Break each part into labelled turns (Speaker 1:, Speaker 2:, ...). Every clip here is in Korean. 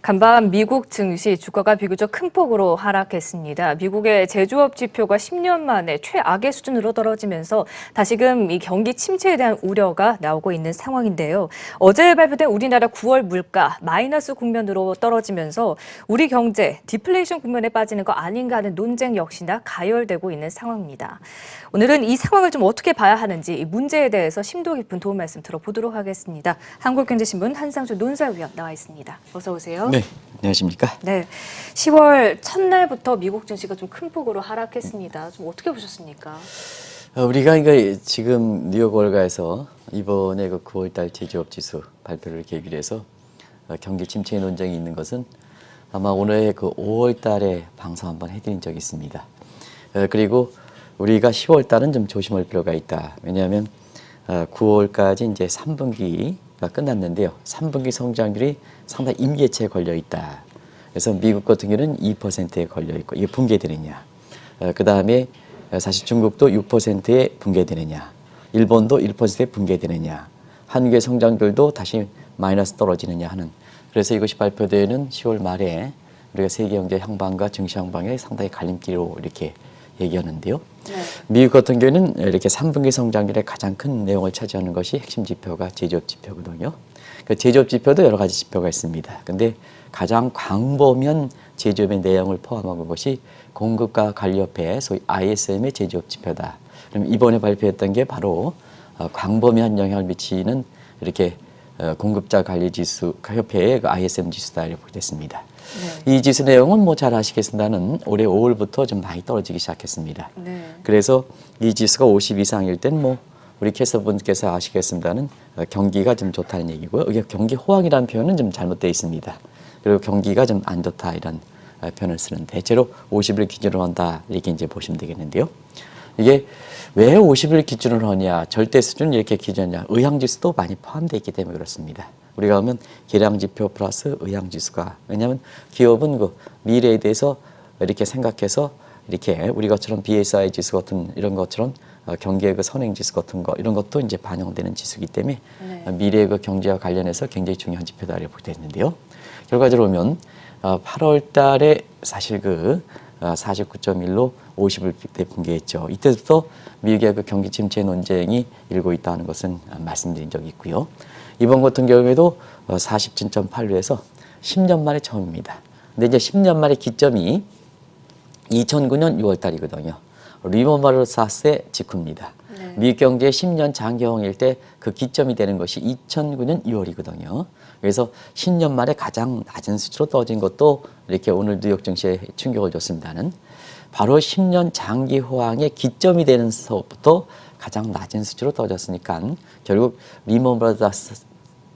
Speaker 1: 간밤 미국 증시 주가가 비교적 큰 폭으로 하락했습니다. 미국의 제조업 지표가 10년 만에 최악의 수준으로 떨어지면서 다시금 이 경기 침체에 대한 우려가 나오고 있는 상황인데요. 어제 발표된 우리나라 9월 물가 마이너스 국면으로 떨어지면서 우리 경제 디플레이션 국면에 빠지는 거 아닌가 하는 논쟁 역시나 가열되고 있는 상황입니다. 오늘은 이 상황을 좀 어떻게 봐야 하는지 이 문제에 대해서 심도 깊은 도움 말씀 들어보도록 하겠습니다. 한국경제신문 한상주 논설위원 나와 있습니다. 어서 오세요.
Speaker 2: 네, 안녕하십니까?
Speaker 1: 네, 10월 첫날부터 미국 증시가 좀 큰 폭으로 하락했습니다. 좀 어떻게 보셨습니까?
Speaker 2: 우리가 이거 지금 뉴욕 월가에서 이번에 그 9월달 제조업 지수 발표를 계기로 해서 경기 침체 논쟁이 있는 것은 아마 올해 그 5월달에 방송 한번 해드린 적이 있습니다. 그리고 우리가 10월달은 좀 조심할 필요가 있다. 왜냐하면 9월까지 이제 3분기가 끝났는데요. 3분기 성장률이 상당히 임계체에 걸려 있다. 그래서 미국 같은 경우는 2%에 걸려 있고 이게 붕괴되느냐. 그 다음에 사실 중국도 6%에 붕괴되느냐. 일본도 1%에 붕괴되느냐. 한국의 성장률도 다시 마이너스 떨어지느냐 하는. 그래서 이것이 발표되는 10월 말에 우리가 세계 경제 향방과 증시 향방의 상당히 갈림길로 이렇게 얘기하는데요. 네. 미국 같은 경우는 이렇게 3분기 성장률의 가장 큰 내용을 차지하는 것이 핵심 지표가 제조업 지표거든요. 그 제조업 지표도 여러 가지 지표가 있습니다. 근데 가장 광범위한 제조업의 내용을 포함한 것이 공급과 관리협회 소위 ISM의 제조업 지표다. 그럼 이번에 발표했던 게 바로 광범위한 영향을 미치는 이렇게 공급자 관리 지수 협회의 그 ISM 지수다 이렇게 됐습니다. 네. 이 지수 내용은 뭐 잘 아시겠습니다는 올해 5월부터 좀 많이 떨어지기 시작했습니다. 네. 그래서 이 지수가 50 이상일 땐 뭐 우리 캐서분께서 아시겠습니다는 경기가 좀 좋다는 얘기고요. 이게 경기 호황이라는 표현은 좀 잘못되어 있습니다. 그리고 경기가 좀 안 좋다 이런 표현을 쓰는데 대체로 50을 기준으로 한다 이렇게 이제 보시면 되겠는데요. 이게 왜 50을 기준으로 하냐, 절대 수준 이렇게 기준하냐, 의향지수도 많이 포함되어 있기 때문에 그렇습니다. 우리가 하면 계량지표 플러스 의향지수가, 왜냐하면 기업은 그 미래에 대해서 이렇게 생각해서 이렇게 우리 것처럼 BSI 지수 같은 이런 것처럼 경기의 그 선행지수 같은 거 이런 것도 이제 반영되는 지수이기 때문에 네. 미래의 그 경제와 관련해서 굉장히 중요한 지표다 이렇게 보게 되는데요. 결과적으로 보면 8월 달에 사실 그 49.1로 50을 붕괴했죠. 이때부터 미국의 그 경기 침체 논쟁이 일고 있다는 것은 말씀드린 적이 있고요. 이번 같은 경우에도 47.8로에서 10년 만에 처음입니다. 근데 이제 10년 만에 기점이 2009년 6월 달이거든요. 리먼 브라더스의 직후입니다. 네. 미국 경제의 10년 장기화일 때 그 기점이 되는 것이 2009년 2월이거든요. 그래서 10년 만에 가장 낮은 수치로 떨어진 것도 이렇게 오늘 뉴욕 증시에 충격을 줬습니다는 바로 10년 장기 호황의 기점이 되는 서부터 가장 낮은 수치로 떨어졌으니까 결국 리먼 브라더스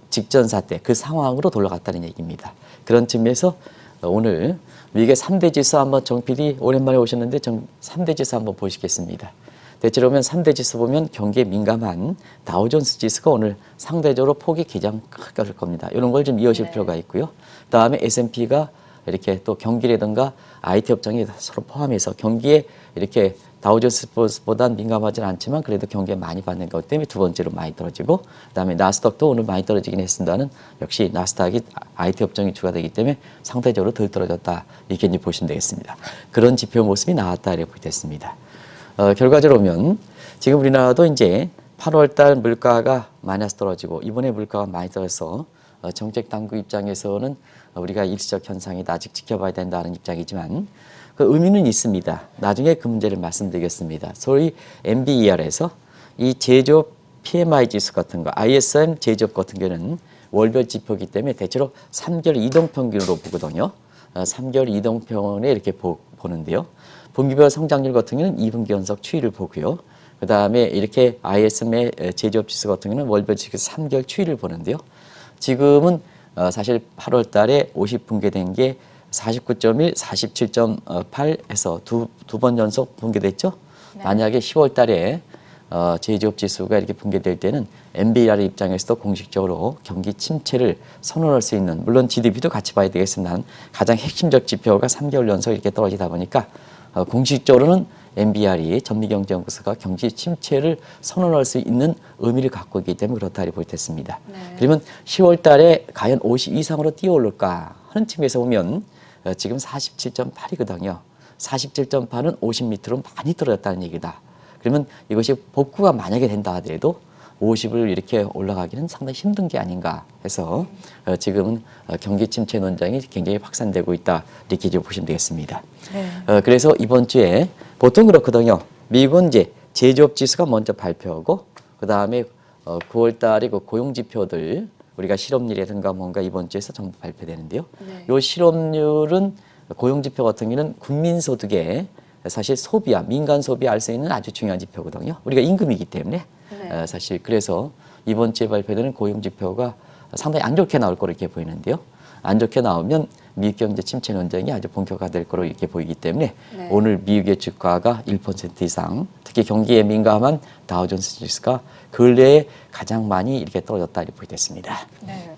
Speaker 2: 직전 사태 그 상황으로 돌아갔다는 얘기입니다. 그런 측면에서 오늘 미국의 3대 지수 한번 정 PD 오랜만에 오셨는데 3대 지수 한번 보시겠습니다. 대체로 보면 3대 지수 보면 경기에 민감한 다우존스 지수가 오늘 상대적으로 폭이 가장 크게 될 겁니다. 이런 걸 좀 이어질 필요가 있고요. 그다음에 S&P가 이렇게 또 경기라든가 IT 업종이 서로 포함해서 경기에 이렇게 다우존스보다는 민감하지는 않지만 그래도 경기에 많이 받는 것 때문에 두 번째로 많이 떨어지고 그다음에 나스닥도 오늘 많이 떨어지긴 했습니다는 역시 나스닥이 IT 업종이 주가되기 때문에 상대적으로 덜 떨어졌다 이렇게 이제 보시면 되겠습니다. 그런 지표 모습이 나왔다 이렇게 보게 됐습니다. 결과적으로 보면 지금 우리나라도 이제 8월 달 물가가 마이너스 떨어지고 이번에 물가가 많이 떨어져서 정책 당국 입장에서는 우리가 일시적 현상이 아직 지켜봐야 된다는 입장이지만 그 의미는 있습니다. 나중에 그 문제를 말씀드리겠습니다. 소위 NBER에서 이 제조업 PMI 지수 같은 거, ISM 제조업 같은 경우는 월별 지표이기 때문에 대체로 3개월 이동평균으로 보거든요. 3개월 이동평균에 이렇게 보는데요. 분기별 성장률 같은 경우는 2분기 연속 추이를 보고요. 그 다음에 이렇게 ISM의 제조업 지수 같은 경우는 월별 지수 3개월 추이를 보는데요. 지금은 사실 8월 달에 50 붕괴된 게 49.1, 47.8에서 두 번 연속 붕괴됐죠. 네. 만약에 10월 달에 제조업 지수가 이렇게 붕괴될 때는 NBER 입장에서도 공식적으로 경기 침체를 선언할 수 있는, 물론 GDP도 같이 봐야 되겠지만 가장 핵심적 지표가 3개월 연속 이렇게 떨어지다 보니까 공식적으로는 NBER이 전미경제연구소가 경기 침체를 선언할 수 있는 의미를 갖고 있기 때문에 그렇다 이렇게 볼 수 있습니다. 네. 그러면 10월 달에 과연 50 이상으로 뛰어오를까 하는 측면에서 보면 지금 47.8이거든요. 47.8은 50m로 많이 떨어졌다는 얘기다. 그러면 이것이 복구가 만약에 된다 하더라도 50을 이렇게 올라가기는 상당히 힘든 게 아닌가 해서 지금은 경기 침체 논쟁이 굉장히 확산되고 있다 이렇게 이제 보시면 되겠습니다.
Speaker 1: 네.
Speaker 2: 그래서 이번 주에 보통 그렇거든요. 미국은 이제 제조업 지수가 먼저 발표하고 그 다음에 9월 달에 그 고용 지표들 우리가 실업률이라든가 뭔가 이번 주에서 전부 발표되는데요.
Speaker 1: 네.
Speaker 2: 이 실업률은 고용 지표 같은 경우는 국민 소득의 사실 소비와 민간 소비에 알 수 있는 아주 중요한 지표거든요. 우리가 임금이기 때문에
Speaker 1: 네.
Speaker 2: 사실 그래서 이번 주에 발표되는 고용 지표가 상당히 안 좋게 나올 거로 이렇게 보이는데요. 안 좋게 나오면 미국 경제 침체 논쟁이 아주 본격화될 거로 이렇게 보이기 때문에
Speaker 1: 네.
Speaker 2: 오늘 미국의 주가가 1% 이상, 특히 경기에 민감한 다우존스 지수가 근래에 가장 많이 이렇게 떨어졌다 이렇게 보이겠습니다.
Speaker 1: 네.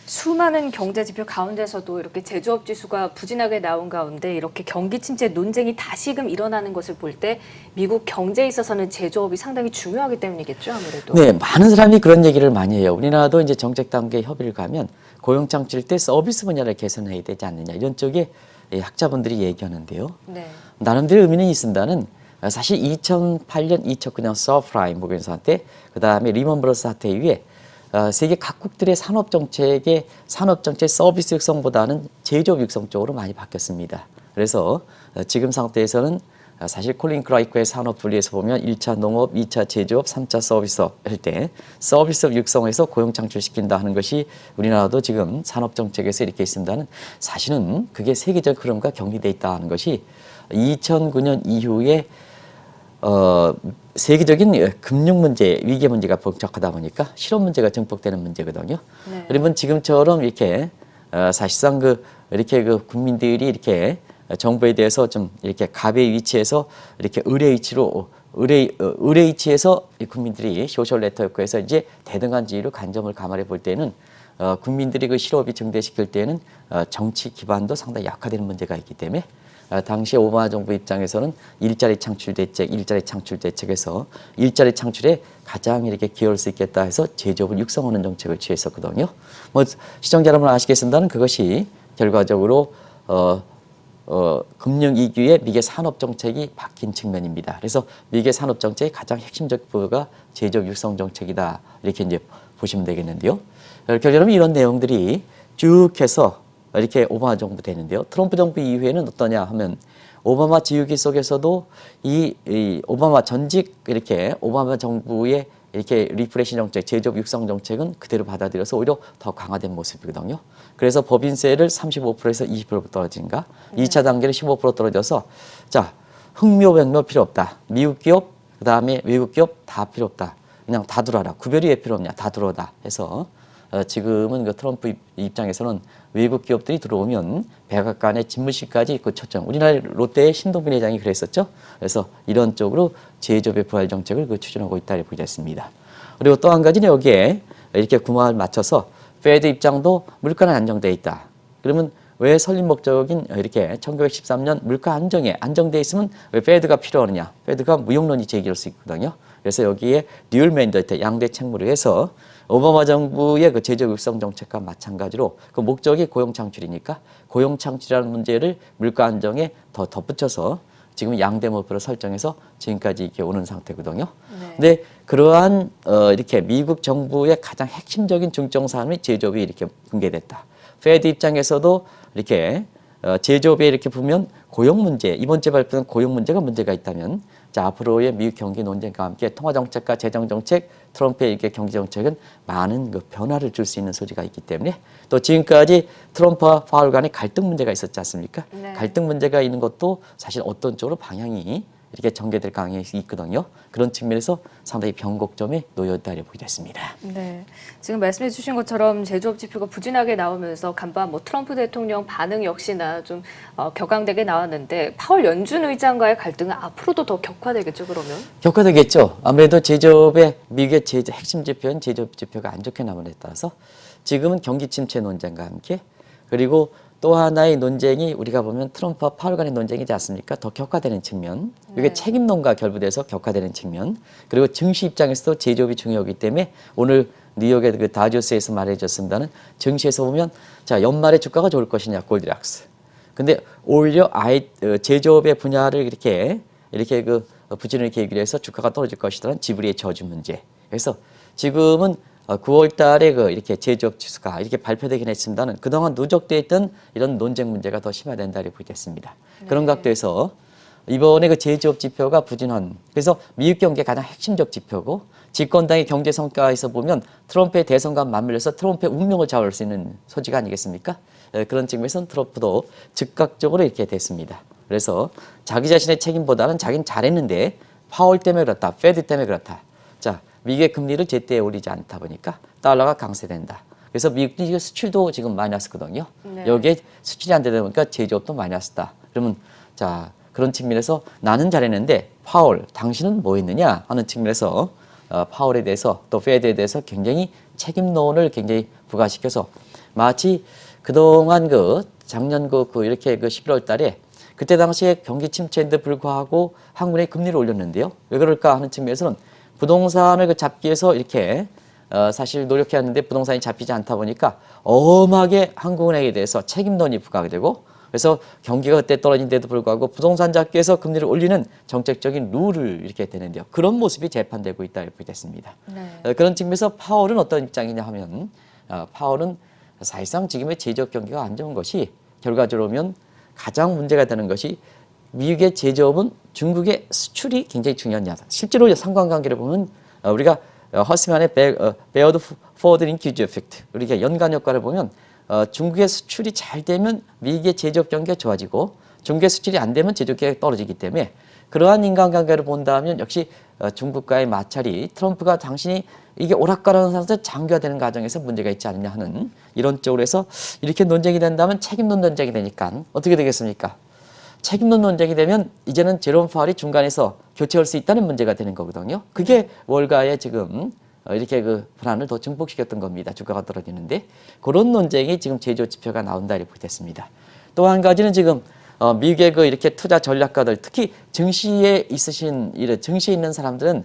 Speaker 1: 수많은 경제 지표 가운데서도 이렇게 제조업 지수가 부진하게 나온 가운데 이렇게 경기 침체 논쟁이 다시금 일어나는 것을 볼 때 미국 경제에 있어서는 제조업이 상당히 중요하기 때문이겠죠, 아무래도.
Speaker 2: 네, 많은 사람이 그런 얘기를 많이 해요. 우리나라도 이제 정책 단계 협의를 가면 고용 창출 때 서비스 분야를 개선해야 되지 않느냐 이런 쪽에 학자분들이 얘기하는데요.
Speaker 1: 네.
Speaker 2: 나름대로 의미는 있습니다는 사실 2008년, 2009년 서프라임 무역 사태, 그 다음에 리먼 브러스 사태 이후에 세계 각국들의 산업정책 서비스 육성보다는 제조업 육성 쪽으로 많이 바뀌었습니다. 그래서 지금 상태에서는 사실 콜린 크라이커의 산업 분리에서 보면 1차 농업, 2차 제조업, 3차 서비스업 할 때 서비스업 육성해서 고용 창출시킨다 하는 것이 우리나라도 지금 산업정책에서 이렇게 있습니다는 사실은 그게 세계적 흐름과 경기돼 있다 하는 것이 2009년 이후에 세계적인 금융 문제, 위기 문제가 복잡하다 보니까 실업 문제가 증폭되는 문제거든요.
Speaker 1: 네.
Speaker 2: 그러면 지금처럼 이렇게 사실상 이렇게 국민들이 이렇게 정부에 대해서 좀 이렇게 갑의 위치에서 이렇게 의뢰 위치에서 이 국민들이 소셜 네트워크에서 이제 대등한 지위로 관점을 감안해 볼 때는 국민들이 그 실업이 증대시킬 때는 정치 기반도 상당히 약화되는 문제가 있기 때문에 당시 오바마 정부 입장에서는 일자리 창출 대책에서 일자리 창출에 가장 이렇게 기여할 수 있겠다 해서 제조업을 육성하는 정책을 취했었거든요. 뭐 시청자 여러분 아시겠습니다는 그것이 결과적으로 금융위기에 미국의 산업정책이 바뀐 측면입니다. 그래서 미국의 산업정책의 가장 핵심적 부분가 제조업 육성 정책이다. 이렇게 이제 보시면 되겠는데요. 결국에는 이런 내용들이 쭉 해서 이렇게 오바마 정부 되는데요. 트럼프 정부 이후에는 어떠냐 하면 오바마 지휘기 속에서도 이 오바마 전직 이렇게 오바마 정부의 이렇게 리프레시 정책, 제조업 육성 정책은 그대로 받아들여서 오히려 더 강화된 모습이거든요. 그래서 법인세를 35%에서 20% 떨어진가, 2차 단계를 15% 떨어져서 자, 흑묘백묘 필요 없다. 미국 기업, 그다음에 외국 기업 다 필요 없다. 그냥 다 들어와라. 구별이 왜 필요 없냐. 다 들어오다 해서 지금은 그 트럼프 입장에서는 외국 기업들이 들어오면 백악관의 집무실까지 그 초청. 우리나라 롯데의 신동빈 회장이 그랬었죠. 그래서 이런 쪽으로 제조업의 부활 정책을 추진하고 있다 이렇게 보겠습니다. 그리고 또 한 가지는 여기에 이렇게 구마를 맞춰서 페드 입장도 물가는 안정돼 있다. 그러면 왜 설립 목적인 이렇게 1913년 물가 안정돼 있으면 왜 페드가 필요하느냐? 페드가 무용론이 제기할 수 있거든요. 그래서 여기에 듀얼 맨데이트 양대 책무를 해서 오바마 정부의 그 제조업 육성 정책과 마찬가지로 그 목적이 고용 창출이니까 고용 창출이라는 문제를 물가 안정에 더 덧붙여서 지금 양대 목표로 설정해서 지금까지 이렇게 오는 상태거든요.
Speaker 1: 네.
Speaker 2: 근데 그러한 이렇게 미국 정부의 가장 핵심적인 중점 사안이 제조업이 이렇게 붕괴됐다. 페드 입장에서도 이렇게 제조업에 이렇게 보면 고용 문제, 이번 주에 발표된 고용 문제가 있다면 자, 앞으로의 미국 경기 논쟁과 함께 통화 정책과 재정 정책, 트럼프의 이렇게 경제 정책은 많은 그 변화를 줄 수 있는 소지가 있기 때문에 또 지금까지 트럼프와 파월 간의 갈등 문제가 있었지 않습니까?
Speaker 1: 네.
Speaker 2: 갈등 문제가 있는 것도 사실 어떤 쪽으로 방향이 이렇게 전개될 가능성이 있거든요. 그런 측면에서 상당히 변곡점에 놓여있다 이렇게 보게 됐습니다.
Speaker 1: 네, 지금 말씀해 주신 것처럼 제조업 지표가 부진하게 나오면서 간밤 트럼프 대통령 반응 역시나 좀 격앙되게 나왔는데 파월 연준 의장과의 갈등은 앞으로도 더 격화되겠죠, 그러면?
Speaker 2: 격화되겠죠. 아무래도 제조업의 미국의 핵심 지표인 제조업 지표가 안 좋게 나옴에 따라서 지금은 경기 침체 논쟁과 함께 그리고 또 하나의 논쟁이 우리가 보면 트럼프와 파월 간의 논쟁이지 않습니까? 더 격화되는 측면, 이게
Speaker 1: 네.
Speaker 2: 책임론과 결부돼서 격화되는 측면, 그리고 증시 입장에서도 제조업이 중요하기 때문에 오늘 뉴욕의 그 다저스에서 말해줬습니다는 증시에서 보면 자 연말에 주가가 좋을 것이냐 골디락스. 근데 오히려 제조업의 분야를 이렇게 그 부진을 계기로 해서 주가가 떨어질 것이라는 지브리의 저주 문제. 그래서 지금은 9월 달에 이렇게 제조업 지수가 이렇게 발표되긴 했습니다는 그동안 누적되어 있던 이런 논쟁 문제가 더 심화된다고 보겠습니다. 네. 그런 각도에서 이번에 그 제조업 지표가 부진한 그래서 미국 경제의 가장 핵심적 지표고 집권당의 경제 성과에서 보면 트럼프의 대선과 맞물려서 트럼프의 운명을 좌우할 수 있는 소지가 아니겠습니까? 그런 측면에서는 트럼프도 즉각적으로 이렇게 됐습니다. 그래서 자기 자신의 책임보다는 자기는 잘했는데 파월 때문에 그렇다, 페드 때문에 그렇다. 자, 미국의 금리를 제때에 올리지 않다 보니까 달러가 강세된다. 그래서 미국 수출도 지금 마이너스거든요. 네. 여기에 수출이 안 되다 보니까 제조업도 마이너스다. 그러면 자 그런 측면에서 나는 잘했는데 파월 당신은 뭐 했느냐 하는 측면에서 파월에 대해서 또 페드에 대해서 굉장히 책임론을 굉장히 부과시켜서 마치 그동안 작년 이렇게 11월 달에 그때 당시에 경기 침체인데 불구하고 한국은행이 금리를 올렸는데요. 왜 그럴까 하는 측면에서는 부동산을 잡기 위해서 이렇게 사실 노력해왔는데 부동산이 잡히지 않다 보니까 어마하게 한국은행에 대해서 책임론이 부과가 되고 그래서 경기가 그때 떨어진데도 불구하고 부동산 잡기 위해서 금리를 올리는 정책적인 룰을 이렇게 되는데요. 그런 모습이 재판되고 있다 이렇게 됐습니다. 네. 그런 측면에서 파월은 어떤 입장이냐 하면 파월은 사실상 지금의 제조업 경기가 안 좋은 것이 결과적으로 보면 가장 문제가 되는 것이 미국의 제조업은 중국의 수출이 굉장히 중요한 야다. 실제로 상관관계를 보면 우리가 허스만의 베어드 포워드 링키지 에펙트 우리가 연관 효과를 보면 중국의 수출이 잘 되면 미국의 제조업 경기가 좋아지고 중국의 수출이 안 되면 제조업 경기가 떨어지기 때문에 그러한 인간관계를 본다면 역시 중국과의 마찰이 트럼프가 당신이 이게 오락가락하는 상태에서 장기화되는 과정에서 문제가 있지 않느냐 하는 이런 쪽으로 해서 이렇게 논쟁이 된다면 책임론 논쟁이 되니까 어떻게 되겠습니까? 책임론 논쟁이 되면 이제는 제롬 파월이 중간에서 교체할 수 있다는 문제가 되는 거거든요. 그게 월가의 지금 이렇게 불안을 더 증폭시켰던 겁니다. 주가가 떨어지는데 그런 논쟁이 지금 제조업 지표가 나온다 이렇게 됐습니다. 또 한 가지는 지금 미국의 이렇게 투자 전략가들 특히 증시에 있는 사람들은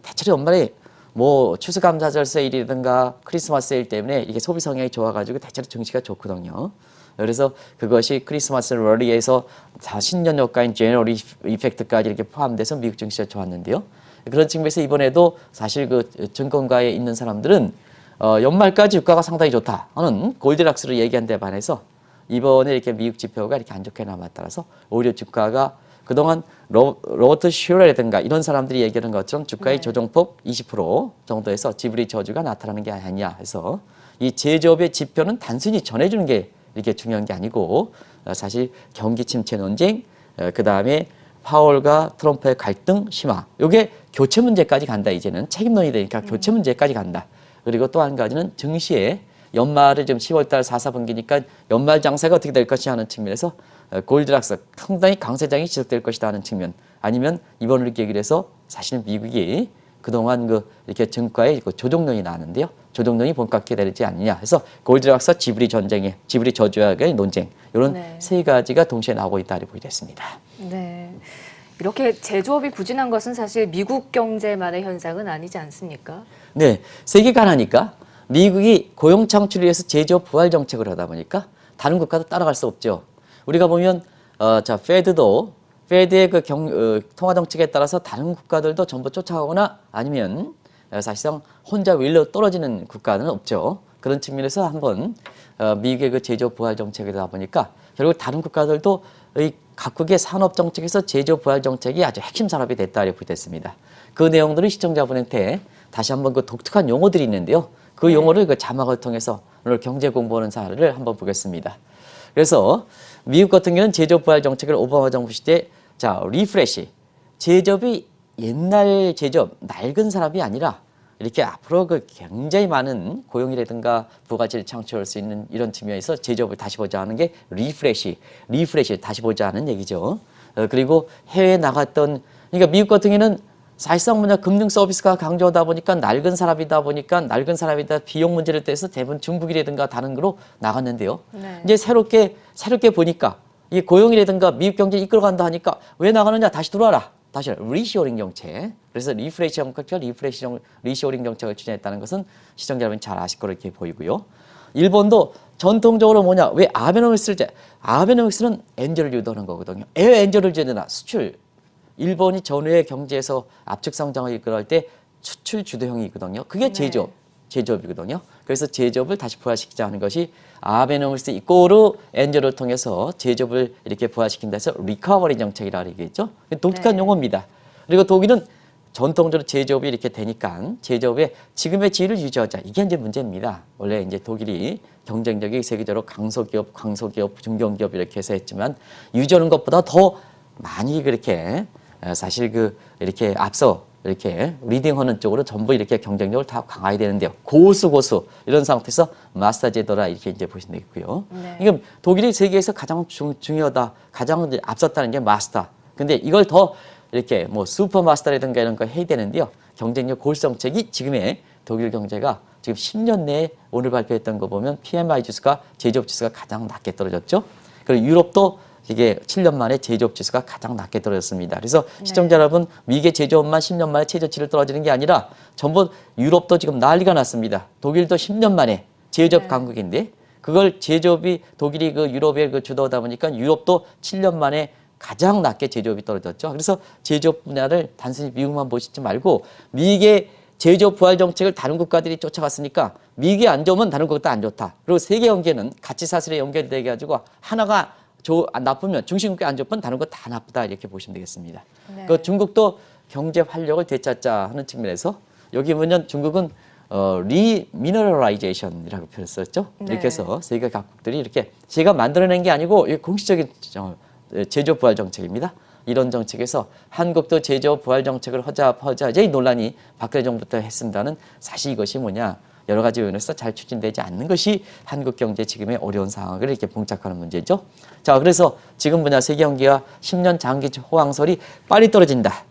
Speaker 2: 대체로 연말에 뭐 추수감사절 세일이라든가 크리스마스 세일 때문에 이게 소비 성향이 좋아가지고 대체로 증시가 좋거든요. 그래서 그것이 크리스마스 럴리에서 다 신년 효과인 제너럴 이펙트까지 이렇게 포함돼서 미국 증시가 좋았는데요. 그런 측면에서 이번에도 사실 증권가에 있는 사람들은 연말까지 주가가 상당히 좋다 하는 골디락스를 얘기한 데 반해서 이번에 이렇게 미국 지표가 이렇게 안 좋게 남았다라서 오히려 주가가 그동안 로버트 슈러라든가 이런 사람들이 얘기하는 것처럼 주가의 조정폭 20% 정도에서 지브리 저주가 나타나는 게 아니냐 해서 이 제조업의 지표는 단순히 전해주는 게 이렇게 중요한 게 아니고 사실 경기 침체 논쟁 그 다음에 파월과 트럼프의 갈등 심화 이게 교체 문제까지 간다. 이제는 책임론이 되니까 교체 문제까지 간다. 그리고 또 한 가지는 증시에 연말을 지금 10월달 4사분기니까 연말 장세가 어떻게 될 것이냐 하는 측면에서 골드락스 상당히 강세장이 지속될 것이다 하는 측면 아니면 이번을 계기로 해서 사실 미국이 그동안 이렇게 증가에 조정론이 나왔는데요. 조정론이 본격화되지 않느냐 해서 골드락스 지브리 저주의 논쟁 이런 세 가지가 동시에 나오고 있다고 보겠습니다.
Speaker 1: 네. 이렇게 제조업이 부진한 것은 사실 미국 경제만의 현상은 아니지 않습니까?
Speaker 2: 네. 세계가 하나니까 미국이 고용 창출을 위해서 제조업 부활 정책을 하다 보니까 다른 국가도 따라갈 수 없죠. 우리가 보면 페드의 통화 정책에 따라서 다른 국가들도 전부 쫓아가거나 아니면 사실상 혼자 윌로 떨어지는 국가는 없죠. 그런 측면에서 한번 미국의 제조업 부활 정책이다 보니까 결국 다른 국가들도 각국의 산업 정책에서 제조업 부활 정책이 아주 핵심 산업이 됐다 이렇게 됐습니다. 그 내용들은 시청자분한테 다시 한번 독특한 용어들이 있는데요. 그 용어를 자막을 통해서 오늘 경제 공부하는 사례를 한번 보겠습니다. 그래서 미국 같은 경우는 제조업 부활 정책을 오바마 정부 시대 리프레시 제조업이 옛날 제조업 낡은 산업이 아니라 이렇게 앞으로 굉장히 많은 고용이라든가 부가치를 창출할 수 있는 이런 측면에서 제조업을 다시 보자 하는 게 리프레시 다시 보자 하는 얘기죠. 그리고 해외에 나갔던 그러니까 미국 같은 경우는 사실상 금융 서비스가 강조하다 보니까 낡은 산업이다 비용 문제를 떼서 대부분 중국이라든가 다른 거로 나갔는데요. 네. 이제 새롭게 보니까 이 고용이라든가 미국 경제 이끌어간다 하니까 왜 나가느냐 다시 들어와라. 다시 리쇼링 정책. 그래서 리플레이션 정책과 리쇼링 정책을 추진했다는 것은 시청자 여러분 잘 아실 거로 이렇게 보이고요. 일본도 전통적으로 뭐냐? 왜 아베노믹스를 아베노믹스는 엔저를 유도하는 거거든요. 왜 엔저를 유도하나? 수출. 일본이 전후의 경제에서 압축 성장을 이끌어갈 때 수출 주도형이거든요. 그게 제조업이거든요. 그래서 제조업을 다시 부활시키자 하는 것이 아베노믹스 이꼬르 엔저를 통해서 제조업을 이렇게 부활시킨다 해서 리커버리 정책이라고 얘기했죠. 독특한 용어입니다. 그리고 독일은 전통적으로 제조업이 이렇게 되니까 제조업의 지금의 지위를 유지하자. 이게 이제 문제입니다. 원래 이제 독일이 경쟁력이 세계적으로 강소기업, 중견기업 이렇게 해서 했지만 유지하는 것보다 더 많이 그렇게 사실 이렇게 앞서 이렇게 리딩하는 쪽으로 전부 이렇게 경쟁력을 다 강화해야 되는데요. 고수 이런 상태에서 마스터 제도라 이렇게 이제 보시면 되겠고요.
Speaker 1: 네.
Speaker 2: 이게 독일이 세계에서 가장 중요하다, 가장 앞섰다는 게 마스터. 근데 이걸 더 이렇게 뭐 슈퍼 마스터라든가 이런 거 해야 되는데요. 경쟁력 골수 정책이 지금의 독일 경제가 지금 10년 내에 오늘 발표했던 거 보면 PMI 지수가 제조업 지수가 가장 낮게 떨어졌죠. 그리고 유럽도 이게 7년 만에 제조업 지수가 가장 낮게 떨어졌습니다. 그래서 시청자 여러분, 미국의 제조업만 10년 만에 최저치를 떨어지는 게 아니라 전부 유럽도 지금 난리가 났습니다. 독일도 10년 만에 제조업 강국인데 그걸 제조업이 독일이 유럽의 주도하다 보니까 유럽도 7년 만에 가장 낮게 제조업이 떨어졌죠. 그래서 제조업 분야를 단순히 미국만 보시지 말고 미국의 제조업 부활 정책을 다른 국가들이 쫓아갔으니까 미국이 안 좋으면 다른 국가도 안 좋다. 그리고 세계 연계는 가치 사슬에 연결되게 가지고 하나가 나쁘면 중심국이 안 좋으면 다른 거 다 나쁘다 이렇게 보시면 되겠습니다.
Speaker 1: 네.
Speaker 2: 그 중국도 경제 활력을 되찾자 하는 측면에서 여기 보면 중국은 리미너럴라이제이션이라고 표현을 썼죠.
Speaker 1: 네.
Speaker 2: 이렇게 해서 세계 각국들이 이렇게 제가 만들어낸 게 아니고 이게 공식적인 제조업 부활 정책입니다. 이런 정책에서 한국도 제조업 부활 정책을 하자 이 논란이 박근혜 정부 때 했습니다는 사실 이것이 뭐냐. 여러 가지 요인에서 잘 추진되지 않는 것이 한국 경제 지금의 어려운 상황을 이렇게 봉착하는 문제죠. 자, 그래서 지금 뭐냐. 세계 경기가 10년 장기 호황설이 빨리 떨어진다.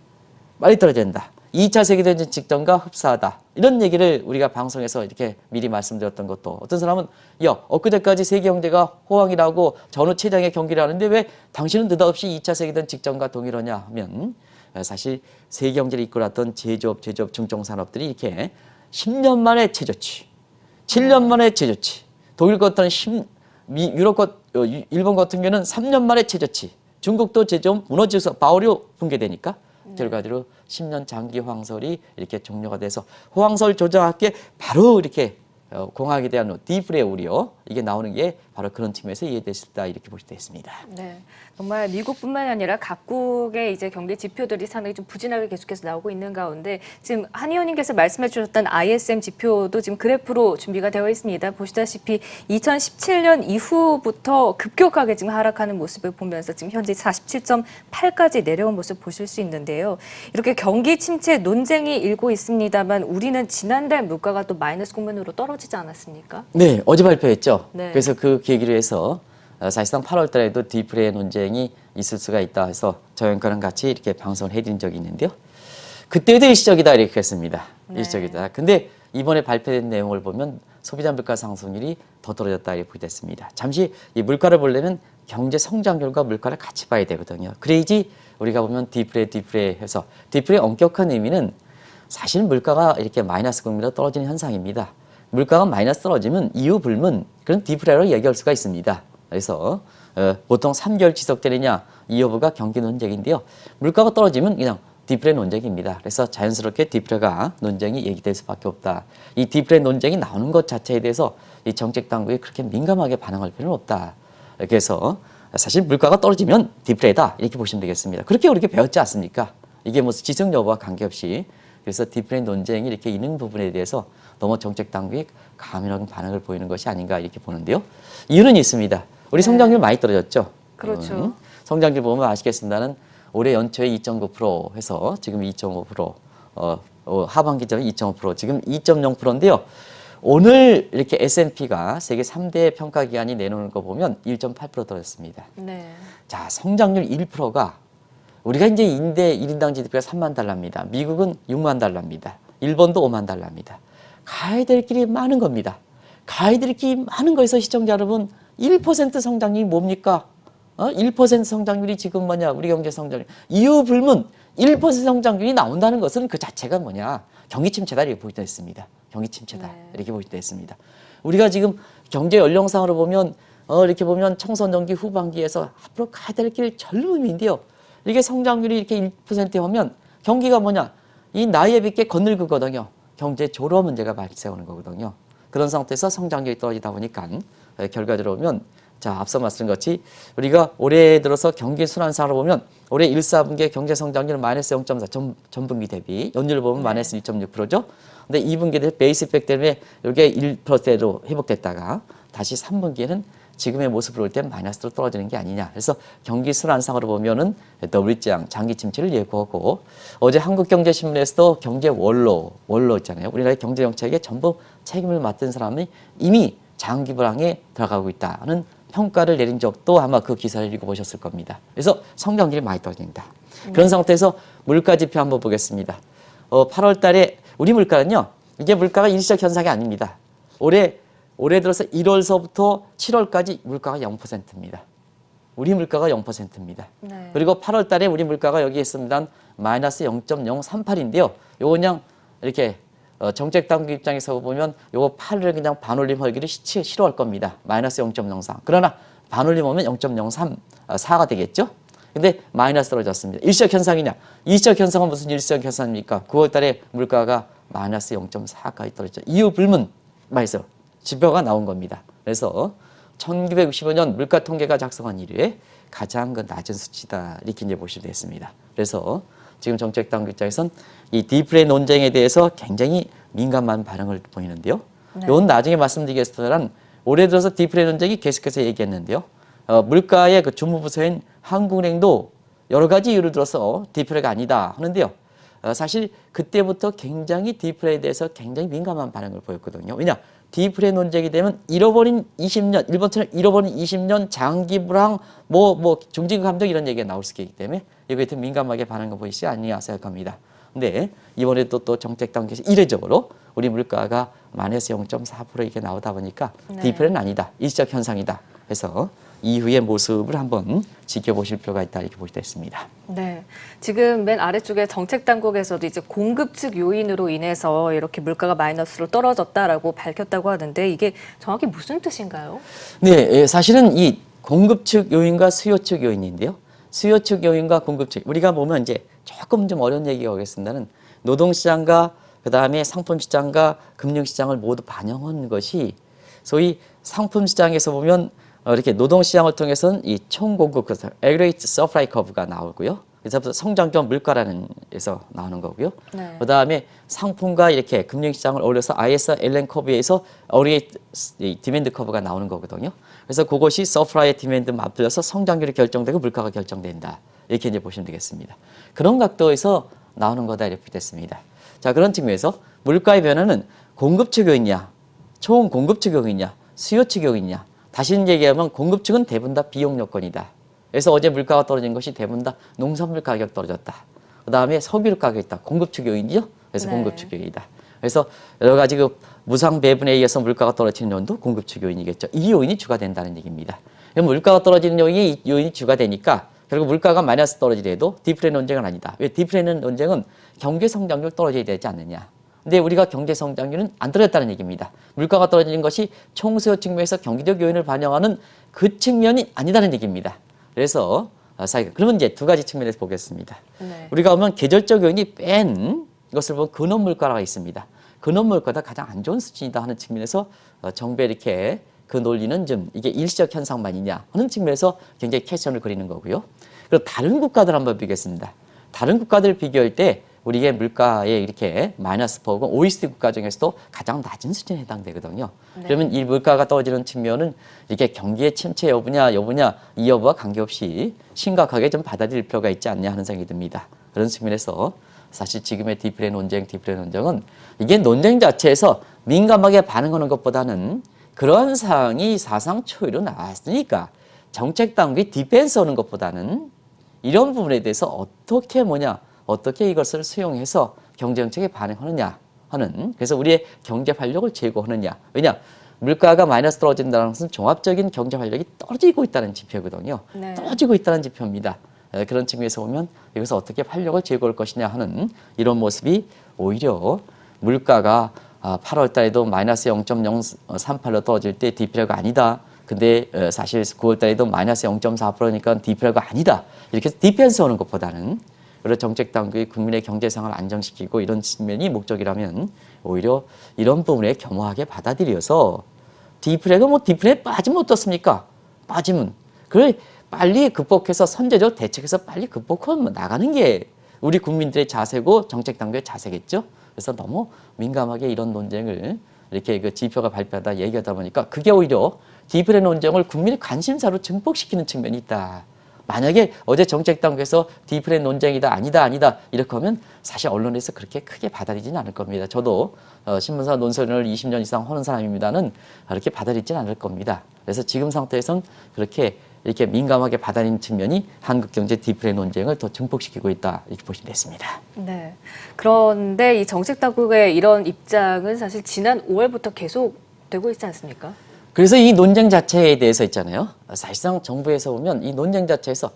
Speaker 2: 2차 세계대전 직전과 흡사하다. 이런 얘기를 우리가 방송에서 이렇게 미리 말씀드렸던 것도 어떤 사람은 엊그제까지 세계 경제가 호황이라고 전후 최장의 경기를 하는데 왜 당신은 느닷없이 2차 세계대전 직전과 동일하냐 하면 사실 세계 경제를 이끌었던 제조업 중증산업들이 이렇게 10년 만에 최저치, 7년 만에 최저치, 독일 같은 일본 같은 경우는 3년 만에 최저치, 중국도 제조업 무너져서 바오류 붕괴되니까 결과적으로 10년 장기 호황설이 이렇게 종료가 돼서 호황설 조정학계 바로 이렇게 공학에 대한 디플의 우려 이게 나오는 게 바로 그런 측면에서 이해될 수 있다 이렇게 볼 수 있습니다.
Speaker 1: 네, 정말 미국뿐만 아니라 각국의 이제 경기 지표들이 상당히 좀 부진하게 계속해서 나오고 있는 가운데 지금 한 의원님께서 말씀해 주셨던 ISM 지표도 지금 그래프로 준비가 되어 있습니다. 보시다시피 2017년 이후부터 급격하게 지금 하락하는 모습을 보면서 지금 현재 47.8까지 내려온 모습 보실 수 있는데요. 이렇게 경기 침체 논쟁이 일고 있습니다만 우리는 지난달 물가가 또 마이너스 국면으로 떨어지지 않았습니까?
Speaker 2: 네, 어제 발표했죠.
Speaker 1: 네.
Speaker 2: 그래서 그 계기로 해서 사실상 8월 달에도 디프레 논쟁이 있을 수가 있다 해서 저희과랑 같이 이렇게 방송을 해드린 적이 있는데요. 그때도 일시적이다 이렇게 했습니다.
Speaker 1: 네.
Speaker 2: 일시적이다. 근데 이번에 발표된 내용을 보면 소비자 물가 상승률이 더 떨어졌다 이렇게 됐습니다. 잠시 이 물가를 보려면 경제 성장률과 물가를 같이 봐야 되거든요. 그래야지 우리가 보면 디프레 해서 디프레의 엄격한 의미는 사실 물가가 이렇게 마이너스 국면으로 떨어지는 현상입니다. 물가가 마이너스 떨어지면 이유 불문 그런 디프레로 얘기할 수가 있습니다. 그래서 보통 3개월 지속되느냐 이 여부가 경기 논쟁인데요. 물가가 떨어지면 그냥 디프레 논쟁입니다. 그래서 자연스럽게 디프레가 논쟁이 얘기될 수밖에 없다. 이 디프레 논쟁이 나오는 것 자체에 대해서 이 정책 당국이 그렇게 민감하게 반응할 필요는 없다. 그래서 사실 물가가 떨어지면 디프레다 이렇게 보시면 되겠습니다. 그렇게 우리가 배웠지 않습니까? 이게 무슨 지속 여부와 관계없이 그래서 디프레 논쟁이 이렇게 있는 부분에 대해서 너무 정책 당국이 가면한 반응을 보이는 것이 아닌가 이렇게 보는데요. 이유는 있습니다. 우리 성장률 많이 떨어졌죠.
Speaker 1: 그렇죠.
Speaker 2: 성장률 보면 아시겠습니다는 올해 연초에 2.9% 해서 지금 2.5% 하반기적인 2.5% 지금 2.0%인데요. 오늘 이렇게 S&P가 세계 3대 평가기관이 내놓는 거 보면 1.8% 떨어졌습니다.
Speaker 1: 네.
Speaker 2: 자, 성장률 1%가 우리가 이제 1인당 GDP가 3만 달러입니다. 미국은 6만 달러입니다. 일본도 5만 달러입니다. 가야 될 길이 많은 겁니다. 가야 될 길이 많은 거에서 시청자 여러분 1% 성장률이 뭡니까? 1% 성장률이 지금 뭐냐 우리 경제 성장률 이유 불문 1% 성장률이 나온다는 것은 그 자체가 뭐냐? 경기 침체다 이렇게 보이도 했습니다. 경기 침체다 이렇게 보이도 했습니다. 우리가 지금 경제 연령상으로 보면 이렇게 보면 청소년기 후반기에서 앞으로 가야 될 길 젊음인데요. 이게 성장률이 이렇게 1%에 하면 경기가 뭐냐? 이 나이에 비게 거늘거거든요. 경제 조러 문제가 발생하는 거거든요. 그런 상태에서 성장률이 떨어지다 보니까 결과적으로 보면 자, 앞서 말씀드린 것이 우리가 올해 들어서 경기 순환상으로 보면 올해 1, 4분기의 경제 성장률은 마이너스 0.4 전분기 대비 연율 보면 마이너스 1.6%죠. 근데 2분기 때 베이스 이펙트 때문에 이게 1%대로 회복됐다가 다시 3분기에는 지금의 모습으로 올 때 마이너스로 떨어지는 게 아니냐. 그래서 경기 순환상으로 보면은 W장 장기 침체를 예고하고 어제 한국경제신문에서도 경제 원로 있잖아요. 우리나라의 경제 정책에 전부 책임을 맡은 사람이 이미 장기 불황에 들어가고 있다는 평가를 내린 적도 아마 그 기사를 읽어보셨을 겁니다. 그래서 성장률이 많이 떨어진다. 그런 상태에서 물가 지표 한번 보겠습니다. 8월 달에 우리 물가는요. 이게 물가가 일시적 현상이 아닙니다. 올해 들어서 1월서부터 7월까지 물가가 0%입니다. 우리 물가가 0%입니다.
Speaker 1: 네.
Speaker 2: 그리고 8월 달에 우리 물가가 여기 있습니다. 마이너스 0.038인데요. 요거 그냥 이렇게 정책 당국 입장에서 보면 요거 8을 그냥 반올림 하기를 싫어할 겁니다. 마이너스 0.03. 그러나 반올림 오면 0.034가 되겠죠? 근데 마이너스 떨어졌습니다. 일시적 현상이냐? 일시적 현상은 무슨 일시적 현상입니까? 9월 달에 물가가 마이너스 0.4까지 떨어졌죠. 이유 불문 말해서 지표가 나온 겁니다. 그래서 1965년 물가 통계가 작성한 이후에 가장 낮은 수치다 이렇게 이제 보시면 되겠습니다. 그래서 지금 정책 당국 입장에선 이 디플레 논쟁에 대해서 굉장히 민감한 반응을 보이는데요.
Speaker 1: 네.
Speaker 2: 이건 나중에 말씀드리겠지만 올해 들어서 디플레 논쟁이 계속해서 얘기했는데요. 물가의 그 주무부서인 한국은행도 여러 가지 이유를 들어서 디플레가 아니다 하는데요. 사실 그때부터 굉장히 디플레에 대해서 굉장히 민감한 반응을 보였거든요. 왜냐? 디플레 논쟁이 되면 잃어버린 20년, 일본처럼 잃어버린 20년 장기 불황, 중징후 감정 이런 얘기가 나올 수 있기 때문에 이거에 더 민감하게 반응을 보이지 않냐 생각합니다. 근데 이번에도 또 정책 단계에서 이례적으로 우리 물가가 마이너스 0.4% 이렇게 나오다 보니까
Speaker 1: 네.
Speaker 2: 디플레는 아니다. 일시적 현상이다. 그래서 이후의 모습을 한번 지켜보실 필요가 있다 이렇게 보시다 했습니다.
Speaker 1: 네, 지금 맨 아래쪽에 정책 당국에서도 이제 공급 측 요인으로 인해서 이렇게 물가가 마이너스로 떨어졌다라고 밝혔다고 하는데 이게 정확히 무슨 뜻인가요?
Speaker 2: 네, 사실은 이 공급 측 요인과 수요 측 요인인데요. 수요 측 요인과 공급 측 우리가 보면 이제 조금 좀 어려운 얘기가 오겠습니다는 노동시장과 그다음에 상품시장과 금융시장을 모두 반영한 것이 소위 상품시장에서 보면 이렇게 노동시장을 통해서는 이 총공급, 그래서 Aggregate Supply Curve가 나오고요. 그래서 성장적 물가라는 에서 나오는 거고요.
Speaker 1: 네.
Speaker 2: 그다음에 상품과 이렇게 금융시장을 어울려서 IS LN 커브에서 Aggregate 디맨드 커브가 나오는 거거든요. 그래서 그것이 서플라이의 디맨드 맞들려서 성장률이 결정되고 물가가 결정된다. 이렇게 이제 보시면 되겠습니다. 그런 각도에서 나오는 거다 이렇게 됐습니다. 자, 그런 측면에서 물가의 변화는 공급 측 요인이냐, 총 공급 측 요인이냐, 수요 측 요인이냐. 다시 얘기하면 공급 측은 대부분 다 비용 요건이다. 그래서 어제 물가가 떨어진 것이 대부분 다 농산물 가격 떨어졌다. 그 다음에 석유류 가격이 있다. 공급 측 요인이죠. 그래서
Speaker 1: 네.
Speaker 2: 공급 측 요인이다. 그래서 여러 가지 그 무상 배분에 의해서 물가가 떨어지는 요인도 공급 측 요인이겠죠. 이 요인이 주가 된다는 얘기입니다. 그럼 물가가 떨어지는 요인이 주가 되니까 결국 물가가 마이너스 떨어지더라도 디플레 논쟁은 아니다. 왜 디플레 논쟁은 경제 성장률 떨어져야 되지 않느냐. 근데 우리가 경제 성장률은 안 떨어졌다는 얘기입니다. 물가가 떨어지는 것이 총수요 측면에서 경기적 요인을 반영하는 그 측면이 아니다는 얘기입니다. 그래서 그러면 이제 두 가지 측면에서 보겠습니다.
Speaker 1: 네.
Speaker 2: 우리가 보면 계절적 요인이 뺀 것을 보면 근원 물가가 있습니다. 근원 물가가 가장 안 좋은 수준이다 하는 측면에서 정부에 이렇게 그 논리는 좀 이게 일시적 현상만이냐 하는 측면에서 굉장히 캐션을 그리는 거고요. 그리고 다른 국가들 한번 보겠습니다. 다른 국가들 비교할 때 우리의 물가에 이렇게 마이너스 퍼고 OECD 국가 중에서도 가장 낮은 수준에 해당되거든요.
Speaker 1: 네.
Speaker 2: 그러면 이 물가가 떨어지는 측면은 이게 경기의 침체 여부냐 이 여부와 관계없이 심각하게 좀 받아들일 필요가 있지 않냐 하는 생각이 듭니다. 그런 측면에서 사실 지금의 디플레 논쟁은 이게 논쟁 자체에서 민감하게 반응하는 것보다는 그런 사항이 사상 초유로 나왔으니까 정책 당국이 디펜스하는 것보다는 이런 부분에 대해서 어떻게 이것을 수용해서 경제정책에 반응하느냐 하는, 그래서 우리의 경제 활력을 제고하느냐. 왜냐? 물가가 마이너스 떨어진다는 것은 종합적인 경제 활력이 떨어지고 있다는 지표거든요.
Speaker 1: 네.
Speaker 2: 떨어지고 있다는 지표입니다. 그런 측면에서 보면 여기서 어떻게 활력을 제고할 것이냐 하는 이런 모습이 오히려 물가가 8월 달에도 마이너스 0.038로 떨어질 때 디플레가 아니다. 근데 사실 9월 달에도 마이너스 0.4%니까 디플레가 아니다. 이렇게 디펜스 오는 것보다는 여러 정책 당국이 국민의 경제 상황을 안정시키고 이런 측면이 목적이라면 오히려 이런 부분에 겸허하게 받아들여서 디플레가 뭐 디플레 빠지면 어떻습니까? 빠지면 그걸 빨리 극복해서 선제적 대책해서 빨리 극복하고 나가는 게 우리 국민들의 자세고 정책 당국의 자세겠죠. 그래서 너무 민감하게 이런 논쟁을 이렇게 그 지표가 발표하다 얘기하다 보니까 그게 오히려 디플레 논쟁을 국민의 관심사로 증폭시키는 측면이 있다. 만약에 어제 정책 당국에서 디플레 논쟁이다 아니다 이렇게 하면 사실 언론에서 그렇게 크게 받아들이지는 않을 겁니다. 저도 신문사 논설을 20년 이상 하는 사람입니다는 그렇게 받아들이지는 않을 겁니다. 그래서 지금 상태에선 그렇게 이렇게 민감하게 받아들이는 측면이 한국 경제 디플레 논쟁을 더 증폭시키고 있다 이렇게 보시면 됐습니다.
Speaker 1: 네. 그런데 이 정책 당국의 이런 입장은 사실 지난 5월부터 계속 되고 있지 않습니까?
Speaker 2: 그래서 이 논쟁 자체에 대해서 있잖아요. 사실상 정부에서 보면 이 논쟁 자체에서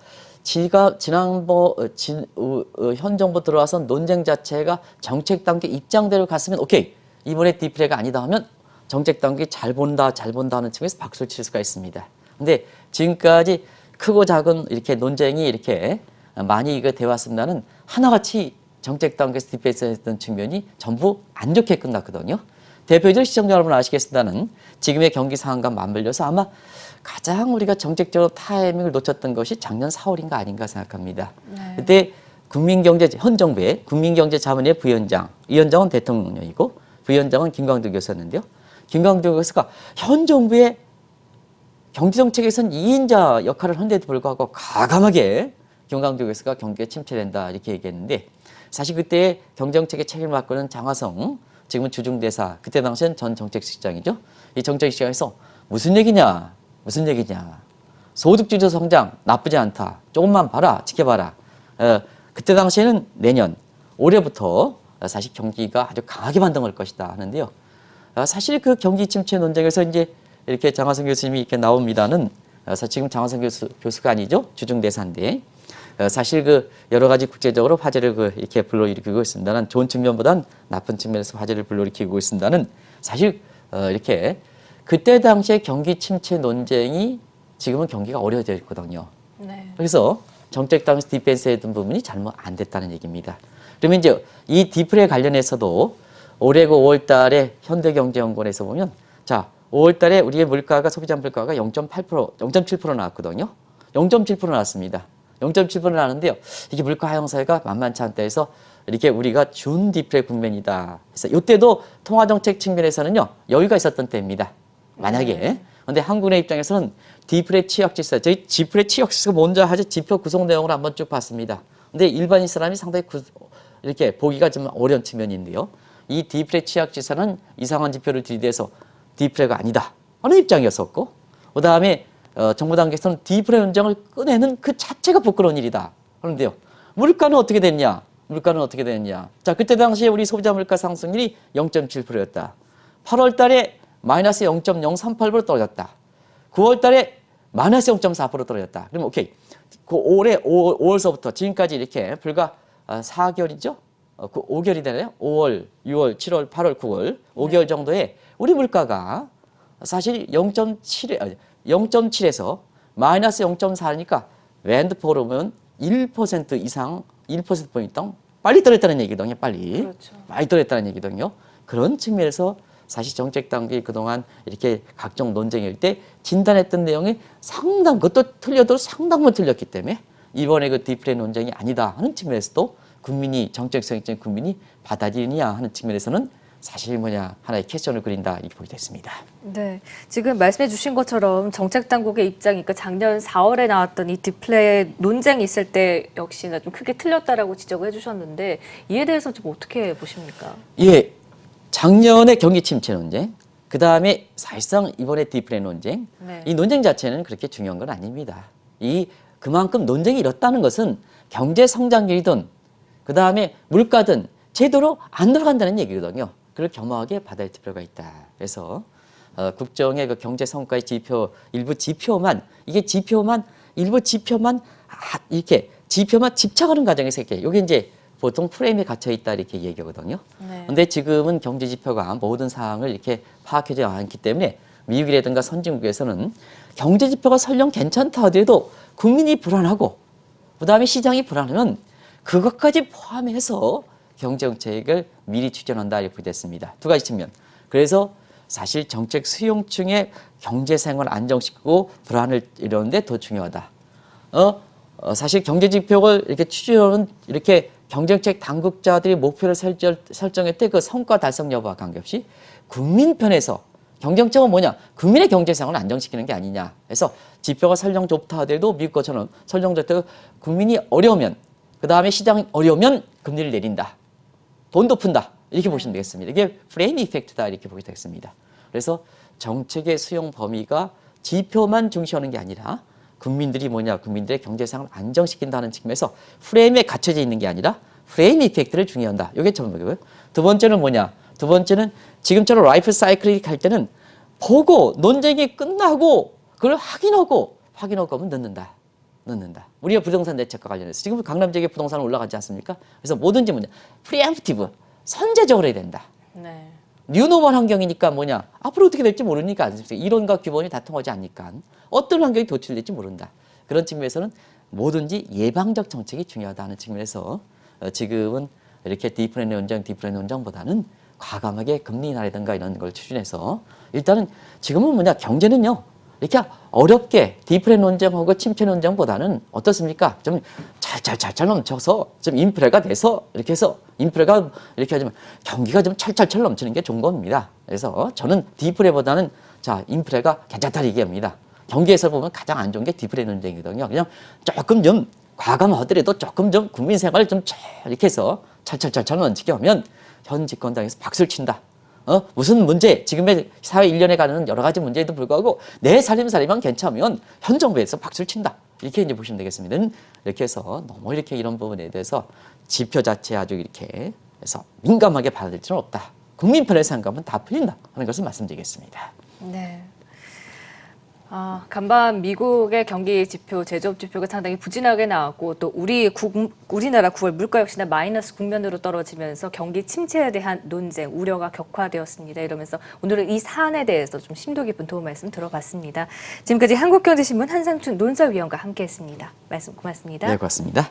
Speaker 2: 현 정부 들어와서 논쟁 자체가 정책 당국의 입장대로 갔으면 오케이. 이번에 디플레가 아니다 하면 정책 당국이 잘 본다 하는 측면에서 박수를 칠 수가 있습니다. 근데 지금까지 크고 작은 이렇게 논쟁이 이렇게 많이 되어 왔습니다는 하나같이 정책 당국에서 디펜스했던 측면이 전부 안 좋게 끝났거든요. 대표적으로 시청자 여러분 아시겠습니다는 지금의 경기 상황과 맞물려서 아마 가장 우리가 정책적으로 타이밍을 놓쳤던 것이 작년 4월인가 아닌가 생각합니다.
Speaker 1: 네.
Speaker 2: 그때 현 정부의 국민경제자문회 부위원장, 위원장은 대통령이고 부위원장은 김광두 교수였는데요. 김광두 교수가 현 정부의 경제정책에서는 2인자 역할을 한데도 불구하고 과감하게 김광두 교수가 경기가 침체된다 이렇게 얘기했는데 사실 그때 경제정책의 책임을 맡고 있는 장하성 지금은 주중대사, 그때 당시엔 전 정책실장이죠. 이 정책실장에서 무슨 얘기냐. 소득주도 성장 나쁘지 않다. 조금만 봐라, 지켜봐라. 그때 당시에는 내년, 올해부터 사실 경기가 아주 강하게 반등할 것이다 하는데요. 사실 그 경기 침체 논쟁에서 이제 이렇게 장하성 교수님이 이렇게 나옵니다는 사실 지금 장하성 교수가 아니죠. 주중대사인데. 사실 그 여러 가지 국제적으로 화제를 이렇게 불러일으키고 있습니다는 좋은 측면보단 나쁜 측면에서 화제를 불러일으키고 있습니다는 사실 이렇게 그때 당시에 경기 침체 논쟁이 지금은 경기가 어려워져 있거든요.
Speaker 1: 네.
Speaker 2: 그래서 정책 당시 디펜스 했던 부분이 잘못 안 됐다는 얘기입니다. 그러면 이제 이 디플레 관련해서도 올해 5월 달에 현대경제연구원에서 보면 자 5월 달에 우리의 물가가 소비자 물가가 0.7% 나왔거든요. 0.7% 나왔습니다. 0.7% 나는데요. 이게 물가 하향세가 만만치 않다 해서 이렇게 우리가 준 디플레 국면이다. 그래서 이때도 통화정책 측면에서는요. 여유가 있었던 때입니다. 만약에. 근데 한국의 입장에서는 디플레 취약지수, 저희 디플레 취약지수가 뭔지 하지 지표 구성 내용을 한번 쭉 봤습니다. 근데 일반인 사람이 상당히 이렇게 보기가 좀 어려운 측면인데요. 이 디플레 취약지수는 이상한 지표를 들이대서 디플레가 아니다 하는 입장이었었고 그 다음에 정부 단계에서는 디플레 현장을 꺼내는 그 자체가 부끄러운 일이다. 그런데요. 물가는 어떻게 됐냐? 자, 그때 당시에 우리 소비자 물가 상승률이 0.7%였다. 8월 달에 마이너스 0.038% 떨어졌다. 9월 달에 마이너스 0.4% 떨어졌다. 그러면 오케이. 그 올해 5월서부터 지금까지 이렇게 불과 4개월이죠? 5개월이 되나요? 5월, 6월, 7월, 8월, 9월 5개월 정도에 우리 물가가 사실 0.7에서 마이너스 0.4니까 랜드포로 보면 1% 이상, 1%포인트 빨리 떨어졌다는 얘기거든요. 빨리.
Speaker 1: 그렇죠.
Speaker 2: 많이 떨어졌다는 얘기거든요. 그런 측면에서 사실 정책 당국이 그동안 이렇게 각종 논쟁일 때 진단했던 내용이 그것도 틀려도 상당만 틀렸기 때문에 이번에 그 디플레 논쟁이 아니다 하는 측면에서도 정책성적인 국민이 받아들이느냐 하는 측면에서는 사실 하나의 캐션을 그린다 이렇게 보게 됐습니다.
Speaker 1: 네, 지금 말씀해 주신 것처럼 정책 당국의 입장이니까 작년 4월에 나왔던 이 디플레 논쟁이 있을 때 역시나 좀 크게 틀렸다라고 지적을 해주셨는데 이에 대해서 좀 어떻게 보십니까?
Speaker 2: 예, 작년에 경기 침체 논쟁, 그 다음에 사실상 이번에 디플레 논쟁,
Speaker 1: 네.
Speaker 2: 이 논쟁 자체는 그렇게 중요한 건 아닙니다. 그만큼 논쟁이 이렇다는 것은 경제 성장률이든 그 다음에 물가든 제대로 안 들어간다는 얘기거든요. 그걸 겸허하게 받아야 할 필요가 있다. 그래서 국정의 그 경제 성과의 지표 일부 지표만 이게 일부 지표만 이렇게 지표만 집착하는 과정에서 이렇게 여기 이제 보통 프레임에 갇혀 있다 이렇게 얘기하거든요. 근데 지금은 경제 지표가 모든 사항을 이렇게 파악하지 않기 때문에 미국이라든가 선진국에서는 경제 지표가 설령 괜찮다 하더라도 국민이 불안하고 그다음에 시장이 불안하면 그것까지 포함해서 경제 정책을 미리 추진한다 이렇게 됐습니다. 두 가지 측면. 그래서 사실 정책 수용층의 경제 생활 안정시키고 불안을 이루는데 더 중요하다. 사실 경제 지표를 이렇게 추진하는 이렇게 경제정책 당국자들이 목표를 설정할 때 그 성과 달성 여부와 관계없이 국민 편에서 경제정책은 뭐냐? 국민의 경제 생활을 안정시키는 게 아니냐. 그래서 지표가 설령 좋다 하더라도 미국 것처럼 설령 좋다 국민이 어려우면 그다음에 시장이 어려우면 금리를 내린다. 돈도 푼다. 이렇게 보시면 되겠습니다. 이게 프레임 이펙트다 이렇게 보게 되겠습니다. 그래서 정책의 수용 범위가 지표만 중시하는 게 아니라 국민들이 뭐냐, 국민들의 경제상을 안정시킨다는 측면에서 프레임에 갇혀져 있는 게 아니라 프레임 이펙트를 중요한다. 이게 첫 번째고요. 두 번째는 뭐냐? 두 번째는 지금처럼 라이프 사이클이 갈 때는 보고 논쟁이 끝나고 그걸 확인하고 하면 넣는다. 우리가 부동산 대책과 관련해서 지금 강남 지역의 부동산은 올라가지 않습니까? 그래서 뭐든지 뭐냐, 프리엠프티브 선제적으로 해야 된다.
Speaker 1: 네.
Speaker 2: 뉴노멀 환경이니까 뭐냐, 앞으로 어떻게 될지 모르니까 이론과 기본이 다 통하지 않으니까 어떤 환경이 도출될지 모른다. 그런 측면에서는 뭐든지 예방적 정책이 중요하다는 측면에서 지금은 이렇게 디프레ண்ட் 원정보다는 과감하게 금리 인하라든가 이런 걸 추진해서 일단은 지금은 뭐냐, 경제는요 이렇게 어렵게 디프레ண்ட் 원정하고 침체 원정보다는 어떻습니까? 좀 찰찰 넘쳐서 좀 인프레가 돼서 이렇게 해서 인프레가 이렇게 하지만 경기가 좀 찰찰 넘치는 게 좋은 겁니다. 그래서 저는 디프레보다는 자 인프레가 괜찮다 얘기합니다. 경기에서 보면 가장 안 좋은 게 디프레 논쟁이거든요. 그냥 조금 좀 과감하더라도 조금 좀 국민 생활을 좀 이렇게 해서 찰찰 넘치게 하면 현 집권당에서 박수를 친다. 무슨 문제, 지금의 사회 일련에 가는 여러 가지 문제에도 불구하고 내 살림살이만 괜찮으면 현 정부에서 박수를 친다. 이렇게 이제 보시면 되겠습니다. 이렇게 해서 너무 이렇게 이런 부분에 대해서 지표 자체 아주 이렇게 해서 민감하게 받아들일 필요는 없다. 국민 편에서 생각하면 다 풀린다 하는 것을 말씀드리겠습니다.
Speaker 1: 네. 간밤 미국의 경기 지표, 제조업 지표가 상당히 부진하게 나왔고 또 우리나라 9월 물가 역시나 마이너스 국면으로 떨어지면서 경기 침체에 대한 논쟁, 우려가 격화되었습니다. 이러면서 오늘은 이 사안에 대해서 좀 심도 깊은 도움 말씀 들어봤습니다. 지금까지 한국경제신문 한상춘 논사위원과 함께했습니다. 말씀 고맙습니다.
Speaker 2: 네, 고맙습니다.